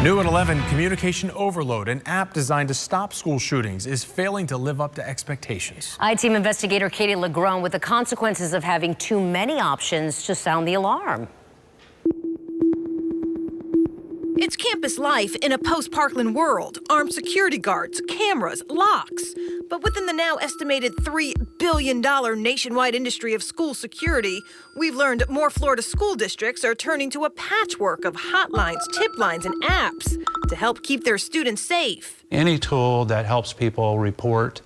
New at 11, communication overload, an app designed to stop school shootings, is failing to live up to expectations. I-Team investigator Katie Legrone with the consequences of having too many options to sound the alarm. It's campus life in a post-Parkland world. Armed security guards, cameras, locks. But within the now estimated $3 billion nationwide industry of school security, we've learned more Florida school districts are turning to a patchwork of hotlines, tip lines, and apps to help keep their students safe. Any tool that helps people report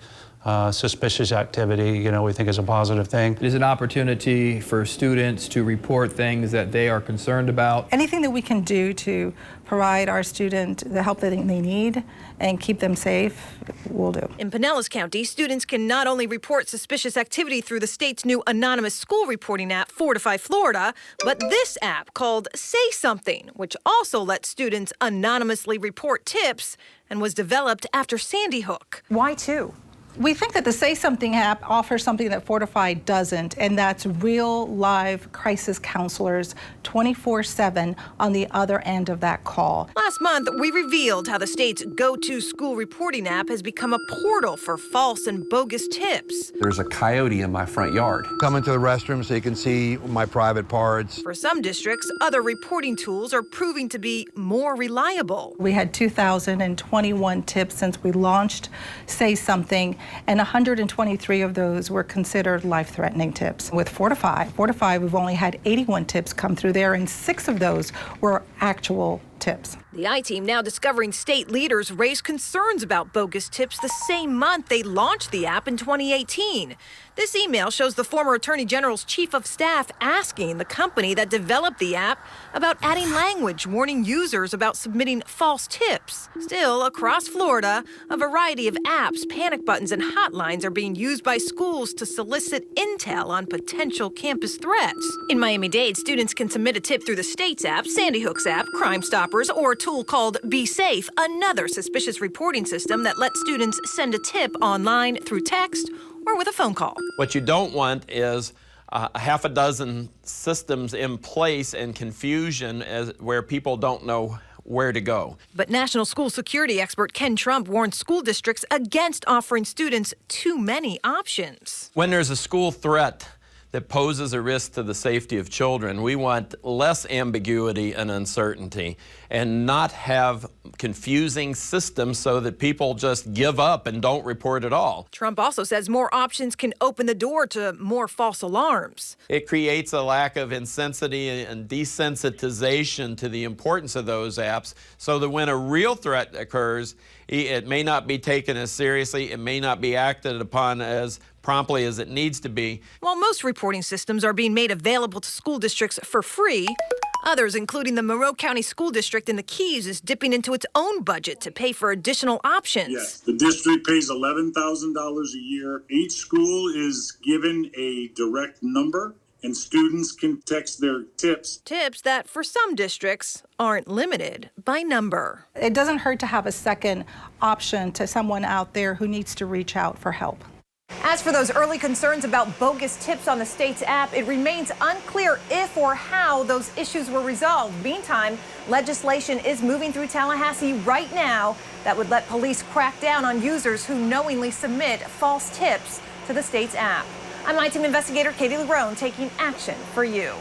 suspicious activity, we think is a positive thing. It is an opportunity for students to report things that they are concerned about. Anything that we can do to provide our student the help that they need and keep them safe, we'll do. In Pinellas County, students can not only report suspicious activity through the state's new anonymous school reporting app, Fortify Florida, but this app called Say Something, which also lets students anonymously report tips and was developed after Sandy Hook. Why two? We think that the Say Something app offers something that Fortify doesn't, and that's real live crisis counselors 24/7 on the other end of that call. Last month, we revealed how the state's go-to school reporting app has become a portal for false and bogus tips. There's a coyote in my front yard. Come into the restroom so you can see my private parts. For some districts, other reporting tools are proving to be more reliable. We had 2,021 tips since we launched Say Something, and 123 of those were considered life-threatening tips. With Fortify, we've only had 81 tips come through there, and 6 of those were actual tips. The I-Team now discovering state leaders raised concerns about bogus tips the same month they launched the app in 2018. This email shows the former Attorney General's chief of staff asking the company that developed the app about adding language warning users about submitting false tips. Still, across Florida, a variety of apps, panic buttons, and hotlines are being used by schools to solicit intel on potential campus threats. In Miami-Dade, students can submit a tip through the state's app, Sandy Hook's app, Crime Stoppers, or a tool called Be Safe, another suspicious reporting system that lets students send a tip online through text or with a phone call. What you don't want is half a dozen systems in place and confusion where people don't know where to go. But national school security expert Ken Trump warns school districts against offering students too many options. When there's a school threat that poses a risk to the safety of children, we want less ambiguity and uncertainty and not have confusing systems so that people just give up and don't report at all. Trump also says more options can open the door to more false alarms. It creates a lack of intensity and desensitization to the importance of those apps so that when a real threat occurs, it may not be taken as seriously, it may not be acted upon as promptly as it needs to be. While most reporting systems are being made available to school districts for free, others, including the Monroe County School District in the Keys, is dipping into its own budget to pay for additional options. Yes, the district pays $11,000 a year. Each school is given a direct number, and students can text their tips. Tips that, for some districts, aren't limited by number. It doesn't hurt to have a second option to someone out there who needs to reach out for help. As for those early concerns about bogus tips on the state's app, it remains unclear if or how those issues were resolved. Meantime, legislation is moving through Tallahassee right now that would let police crack down on users who knowingly submit false tips to the state's app. I'm I-Team investigator Katie Legrone taking action for you.